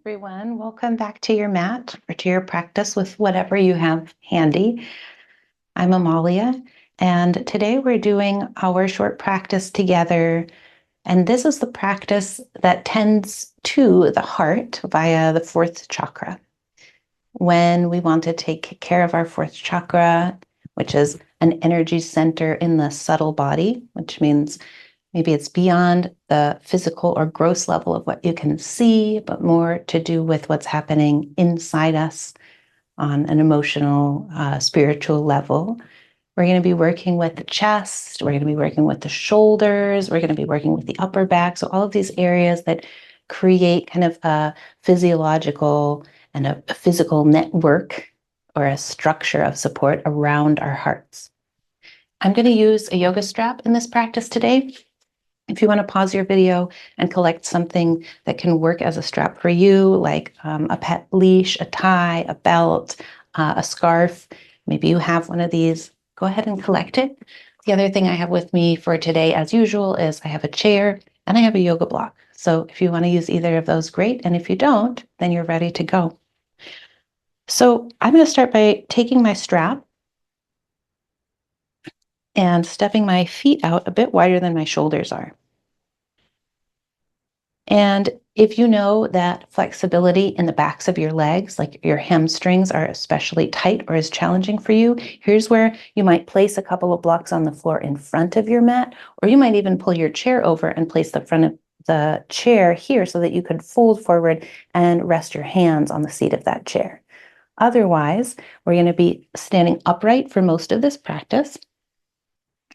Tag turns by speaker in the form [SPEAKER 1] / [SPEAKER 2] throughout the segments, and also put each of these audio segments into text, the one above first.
[SPEAKER 1] Everyone, welcome back to your mat or to your practice with whatever you have handy. I'm Amalia, and today we're doing our short practice together. And this is the practice that tends to the heart via the fourth chakra. When we want to take care of our fourth chakra, which is an energy center in the subtle body, which means maybe it's beyond the physical or gross level of what you can see, but more to do with what's happening inside us on an emotional, spiritual level. We're going to be working with the chest. We're going to be working with the shoulders. We're going to be working with the upper back. So all of these areas that create kind of a physiological and a physical network or a structure of support around our hearts. I'm going to use a yoga strap in this practice today. If you want to pause your video and collect something that can work as a strap for you, like a pet leash, a tie, a belt, a scarf, maybe you have one of these, go ahead and collect it. The other thing I have with me for today, as usual, is I have a chair and I have a yoga block. So if you want to use either of those, great. And if you don't, then you're ready to go. So I'm going to start by taking my strap and stepping my feet out a bit wider than my shoulders are. And if you know that flexibility in the backs of your legs, like your hamstrings, are especially tight or is challenging for you, here's where you might place a couple of blocks on the floor in front of your mat, or you might even pull your chair over and place the front of the chair here so that you could fold forward and rest your hands on the seat of that chair. Otherwise, we're going to be standing upright for most of this practice.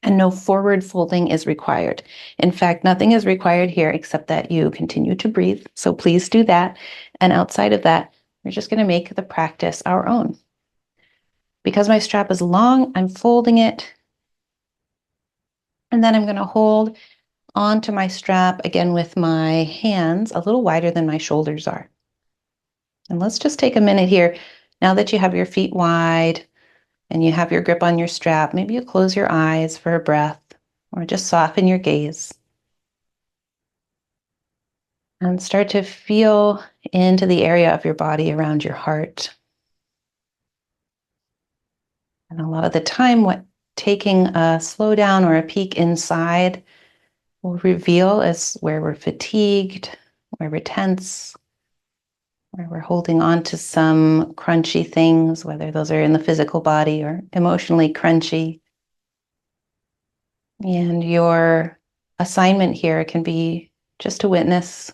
[SPEAKER 1] And no forward folding is required. In fact, nothing is required here except that you continue to breathe. So please do that. And outside of that, we're just going to make the practice our own. Because my strap is long, I'm folding it. And then I'm going to hold onto my strap again with my hands a little wider than my shoulders are. And let's just take a minute here. Now that you have your feet wide and you have your grip on your strap, maybe you close your eyes for a breath or just soften your gaze. And start to feel into the area of your body around your heart. And a lot of the time, what taking a slow down or a peek inside will reveal is where we're fatigued, where we're tense, where we're holding on to some crunchy things, whether those are in the physical body or emotionally crunchy. And your assignment here can be just to witness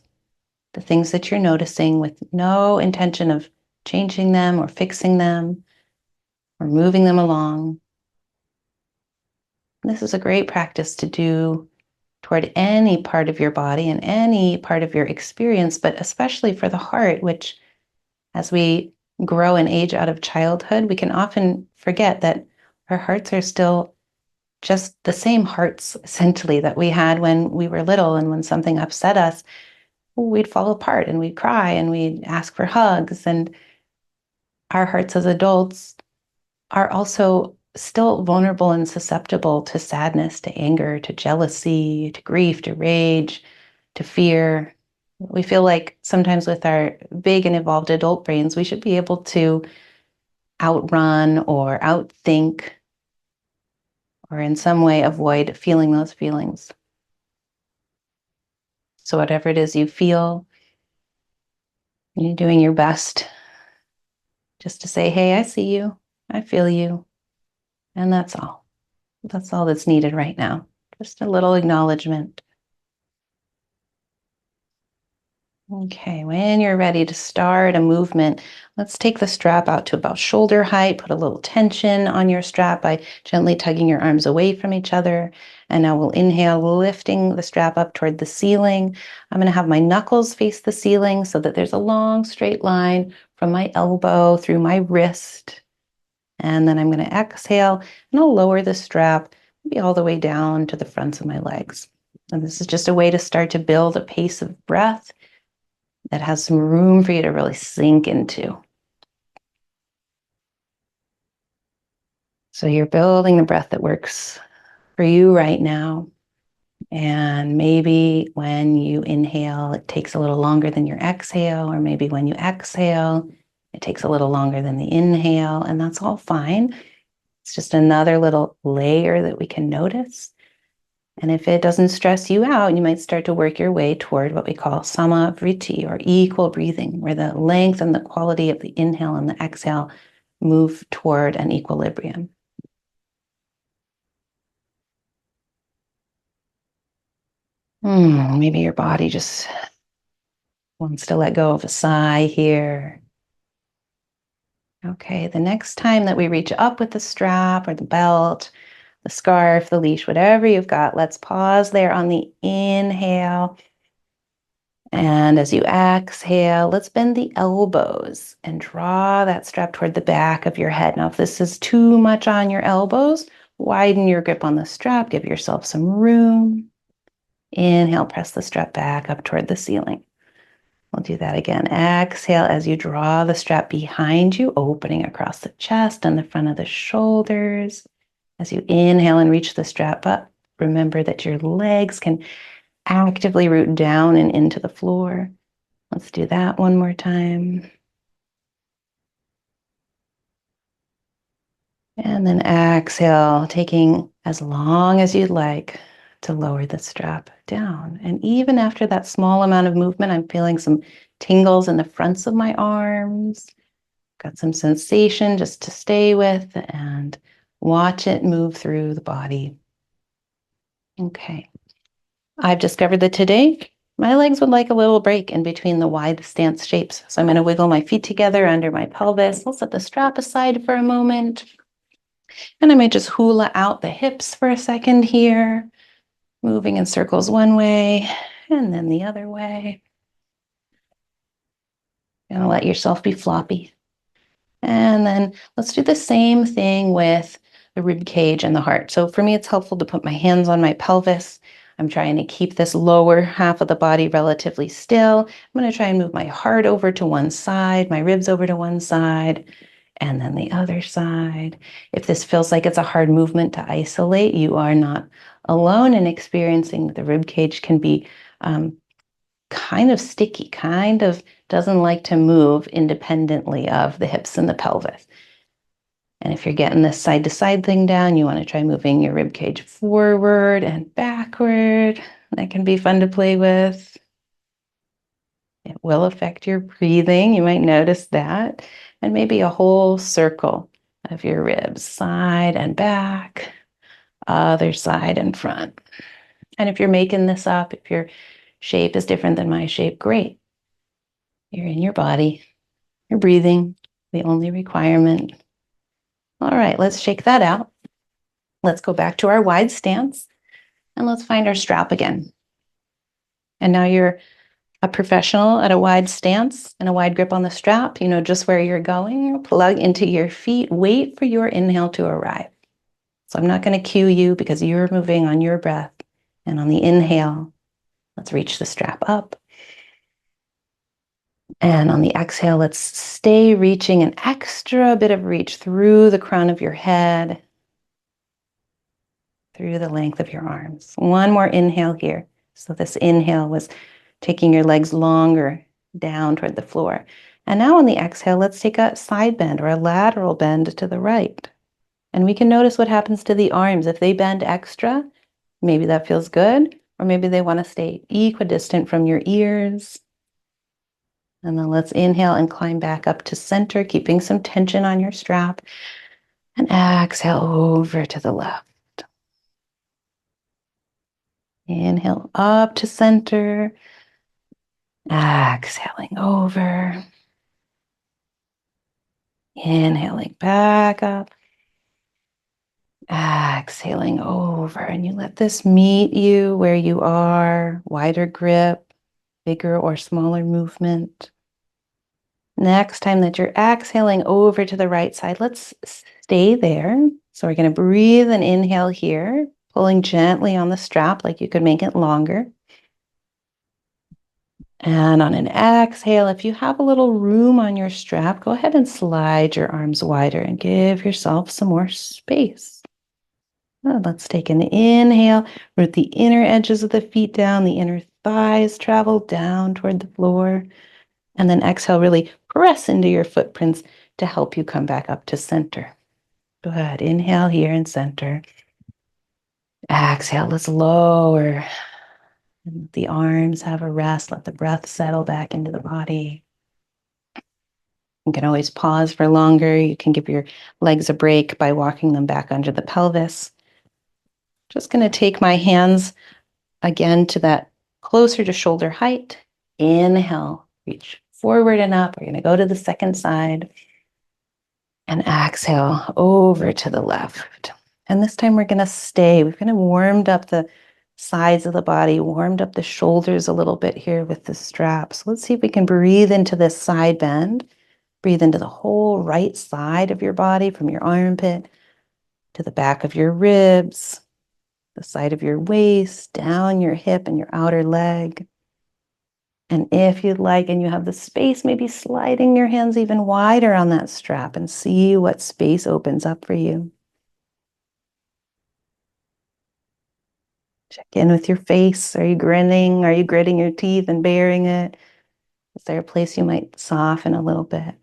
[SPEAKER 1] the things that you're noticing with no intention of changing them or fixing them or moving them along. This is a great practice to do toward any part of your body and any part of your experience, but especially for the heart, which as we grow and age out of childhood, we can often forget that our hearts are still just the same hearts, essentially, that we had when we were little. And when something upset us, we'd fall apart and we'd cry and we'd ask for hugs. And our hearts as adults are also still vulnerable and susceptible to sadness, to anger, to jealousy, to grief, to rage, to fear. We feel like sometimes with our big and evolved adult brains, we should be able to outrun or outthink or in some way avoid feeling those feelings. So whatever it is you feel, you're doing your best just to say, hey, I see you, I feel you, and that's all. That's all that's needed right now. Just a little acknowledgement. Okay, when you're ready to start a movement, let's take the strap out to about shoulder height, put a little tension on your strap by gently tugging your arms away from each other. And now we'll inhale, lifting the strap up toward the ceiling. I'm going to have my knuckles face the ceiling so that there's a long straight line from my elbow through my wrist. And then I'm going to exhale and I'll lower the strap maybe all the way down to the fronts of my legs. And this is just a way to start to build a pace of breath that has some room for you to really sink into. So you're building the breath that works for you right now. And maybe when you inhale, it takes a little longer than your exhale, or maybe when you exhale, it takes a little longer than the inhale, and that's all fine. It's just another little layer that we can notice. And if it doesn't stress you out, you might start to work your way toward what we call samavriti, or equal breathing, where the length and the quality of the inhale and the exhale move toward an equilibrium. Maybe your body just wants to let go of a sigh here. Okay, the next time that we reach up with the strap or the belt, the scarf, the leash, whatever you've got, let's pause there on the inhale. And as you exhale, let's bend the elbows and draw that strap toward the back of your head. Now, if this is too much on your elbows, widen your grip on the strap, give yourself some room. Inhale, press the strap back up toward the ceiling. We'll do that again. Exhale as you draw the strap behind you, opening across the chest and the front of the shoulders. As you inhale and reach the strap up, remember that your legs can actively root down and into the floor. Let's do that one more time. And then exhale, taking as long as you'd like to lower the strap down. And even after that small amount of movement, I'm feeling some tingles in the fronts of my arms. Got some sensation just to stay with and watch it move through the body. Okay. I've discovered that today my legs would like a little break in between the wide stance shapes. So I'm going to wiggle my feet together under my pelvis. I'll set the strap aside for a moment. And I might just hula out the hips for a second here, moving in circles one way and then the other way. And let yourself be floppy. And then let's do the same thing with the rib cage and the heart. So for me, it's helpful to put my hands on my pelvis. I'm trying to keep this lower half of the body relatively still. I'm going to try and move my heart over to one side, my ribs over to one side, and then the other side. If this feels like it's a hard movement to isolate, you are not alone in experiencing that the rib cage can be kind of sticky, kind of doesn't like to move independently of the hips and the pelvis. And if you're getting this side to side thing down, you want to try moving your rib cage forward and backward. That can be fun to play with. It will affect your breathing. You might notice that. And maybe a whole circle of your ribs, side and back, other side and front. And if you're making this up, if your shape is different than my shape, great. You're in your body. You're breathing. The only requirement. All right, let's shake that out. Let's go back to our wide stance and let's find our strap again. And now you're a professional at a wide stance and a wide grip on the strap. You know just where you're going. Plug into your feet. Wait for your inhale to arrive. So I'm not going to cue you because you're moving on your breath. And on the inhale, let's reach the strap up. And on the exhale, let's stay reaching an extra bit of reach through the crown of your head, through the length of your arms. One more inhale here. So this inhale was taking your legs longer down toward the floor. And now on the exhale, let's take a side bend or a lateral bend to the right. And we can notice what happens to the arms. If they bend extra, maybe that feels good, or maybe they want to stay equidistant from your ears. And then let's inhale and climb back up to center, keeping some tension on your strap. And exhale over to the left. Inhale up to center. Exhaling over. Inhaling back up. Exhaling over. And you let this meet you where you are. Wider grip, bigger or smaller movement. Next time that you're exhaling over to the right side, let's stay there. So we're going to breathe and inhale here, pulling gently on the strap like you could make it longer. And on an exhale, if you have a little room on your strap, go ahead and slide your arms wider and give yourself some more space. Let's take an inhale, root the inner edges of the feet down, the inner thighs travel down toward the floor. And then exhale, really press into your footprints to help you come back up to center. Go ahead, inhale here in center. Exhale, let's lower. And the arms have a rest. Let the breath settle back into the body. You can always pause for longer. You can give your legs a break by walking them back under the pelvis. Just going to take my hands again to that closer to shoulder height. Inhale, reach forward and up. We're going to go to the second side. And exhale over to the left. And this time we're going to stay. We've kind of warmed up the sides of the body, warmed up the shoulders a little bit here with the straps. Let's see if we can breathe into this side bend. Breathe into the whole right side of your body, from your armpit to the back of your ribs, the side of your waist, down your hip and your outer leg. And if you'd like, and you have the space, maybe sliding your hands even wider on that strap and see what space opens up for you. Check in with your face. Are you grinning? Are you gritting your teeth and baring it? Is there a place you might soften a little bit?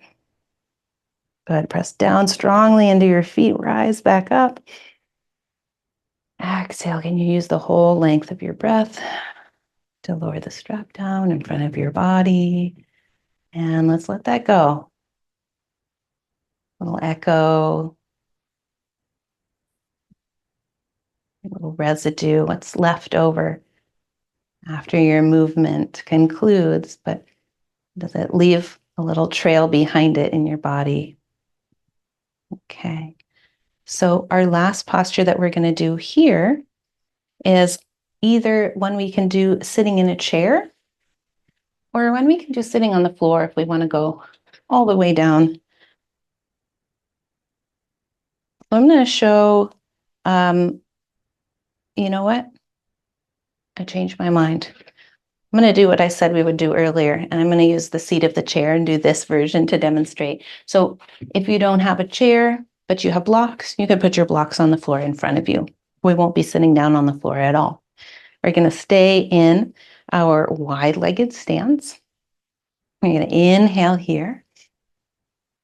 [SPEAKER 1] Good. Press down strongly into your feet. Rise back up. Exhale. Can you use the whole length of your breath to lower the strap down in front of your body? And let's let that go. A little echo. A little residue. What's left over after your movement concludes, but does it leave a little trail behind it in your body? Okay. So our last posture that we're going to do here is either one we can do sitting in a chair, or one we can do sitting on the floor if we want to go all the way down. I'm going to show, you know what? I changed my mind. I'm going to do what I said we would do earlier, and I'm going to use the seat of the chair and do this version to demonstrate. So if you don't have a chair, but you have blocks, you can put your blocks on the floor in front of you. We won't be sitting down on the floor at all. We're going to stay in our wide-legged stance. We're going to inhale here.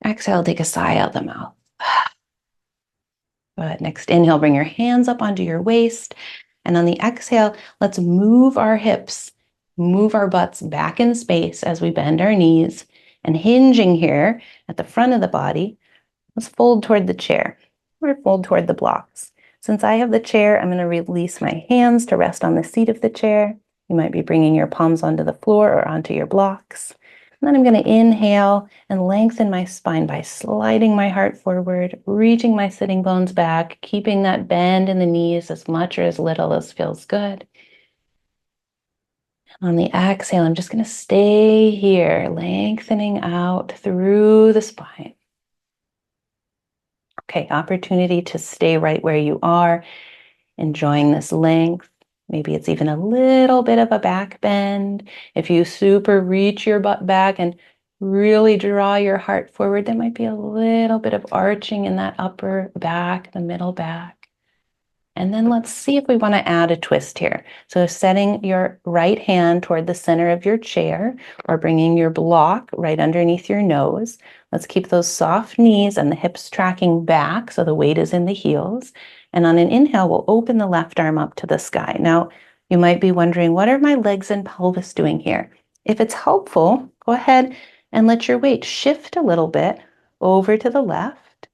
[SPEAKER 1] Exhale, take a sigh out the mouth. Good. Next inhale, bring your hands up onto your waist. And on the exhale, let's move our hips, move our butts back in space as we bend our knees. And hinging here at the front of the body, let's fold toward the chair or fold toward the blocks. Since I have the chair, I'm going to release my hands to rest on the seat of the chair. You might be bringing your palms onto the floor or onto your blocks. And then I'm going to inhale and lengthen my spine by sliding my heart forward, reaching my sitting bones back, keeping that bend in the knees as much or as little as feels good. And on the exhale, I'm just going to stay here, lengthening out through the spine. Okay, opportunity to stay right where you are, enjoying this length. Maybe it's even a little bit of a back bend. If you super reach your butt back and really draw your heart forward, there might be a little bit of arching in that upper back, the middle back. And then let's see if we want to add a twist here. So setting your right hand toward the center of your chair or bringing your block right underneath your nose. Let's keep those soft knees and the hips tracking back so the weight is in the heels. And on an inhale, we'll open the left arm up to the sky. Now, you might be wondering, what are my legs and pelvis doing here? If it's helpful, go ahead and let your weight shift a little bit over to the left.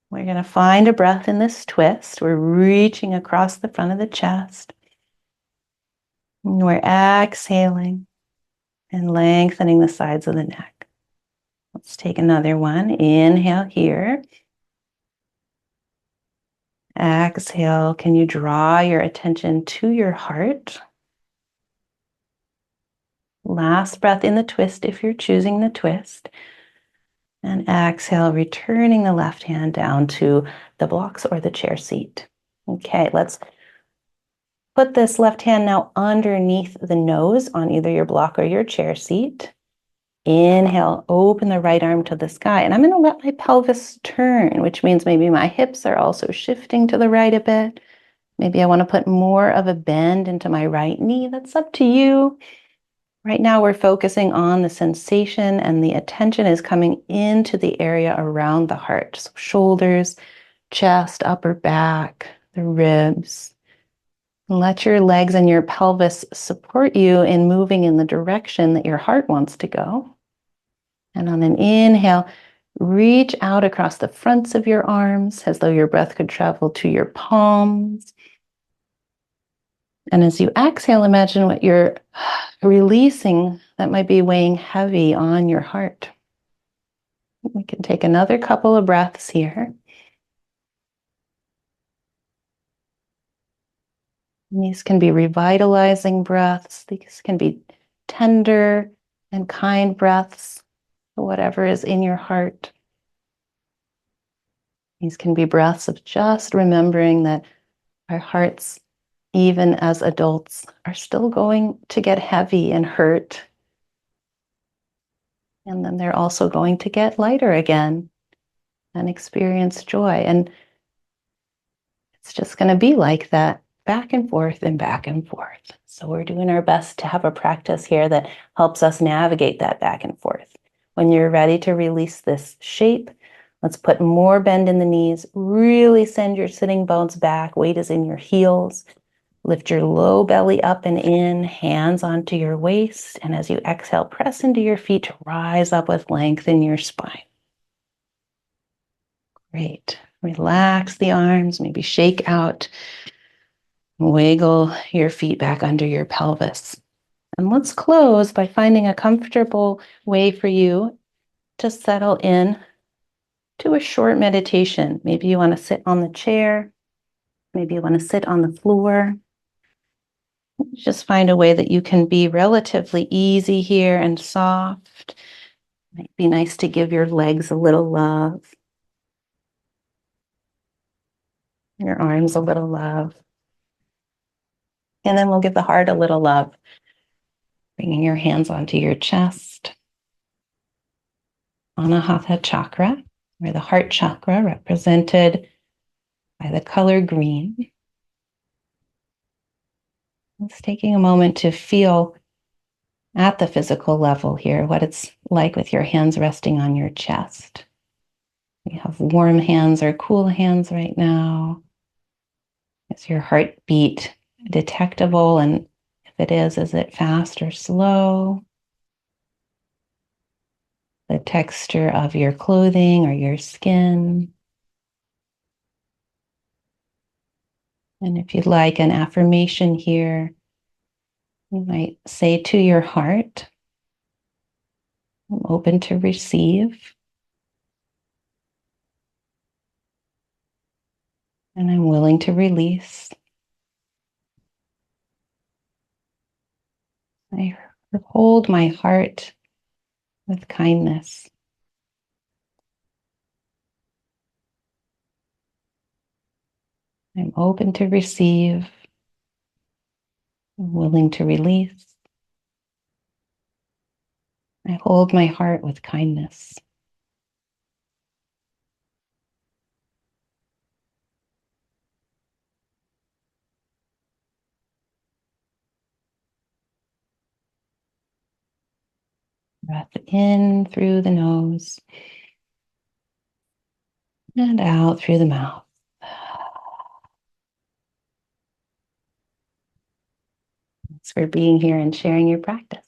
[SPEAKER 1] We're going to find a breath in this twist. We're reaching across the front of the chest. And we're exhaling and lengthening the sides of the neck. Let's take another one. Inhale here. Exhale. Can you draw your attention to your heart? Last breath in the twist if you're choosing the twist. And exhale, returning the left hand down to the blocks or the chair seat. Okay, let's put this left hand now underneath the nose on either your block or your chair seat. Inhale, open the right arm to the sky. And I'm going to let my pelvis turn, which means maybe my hips are also shifting to the right a bit. Maybe I want to put more of a bend into my right knee. That's up to you. Right now, we're focusing on the sensation, and the attention is coming into the area around the heart. So shoulders, chest, upper back, the ribs. Let your legs and your pelvis support you in moving in the direction that your heart wants to go. And on an inhale, reach out across the fronts of your arms as though your breath could travel to your palms. And as you exhale, imagine what you're releasing that might be weighing heavy on your heart. We can take another couple of breaths here. And these can be revitalizing breaths. These can be tender and kind breaths, whatever is in your heart. These can be breaths of just remembering that our hearts, even as adults, are still going to get heavy and hurt. And then they're also going to get lighter again and experience joy. And it's just going to be like that, back and forth and back and forth. So we're doing our best to have a practice here that helps us navigate that back and forth. When you're ready to release this shape, let's put more bend in the knees. Really send your sitting bones back. Weight is in your heels. Lift your low belly up and in, hands onto your waist. And as you exhale, press into your feet to rise up with length in your spine. Great. Relax the arms, maybe shake out. Wiggle your feet back under your pelvis. And let's close by finding a comfortable way for you to settle in to a short meditation. Maybe you want to sit on the chair. Maybe you want to sit on the floor. Just find a way that you can be relatively easy here and soft. Might be nice to give your legs a little love, your arms a little love. And then we'll give the heart a little love, bringing your hands onto your chest. Anahata Chakra, or the heart chakra, represented by the color green. It's taking a moment to feel at the physical level here what it's like with your hands resting on your chest. You have warm hands or cool hands right now. Is your heartbeat detectable? And if it is it fast or slow? The texture of your clothing or your skin. And if you'd like an affirmation here, you might say to your heart, I'm open to receive. And I'm willing to release. I hold my heart with kindness. I'm open to receive. I'm willing to release. I hold my heart with kindness. Breath in through the nose and out through the mouth. Thanks for being here and sharing your practice.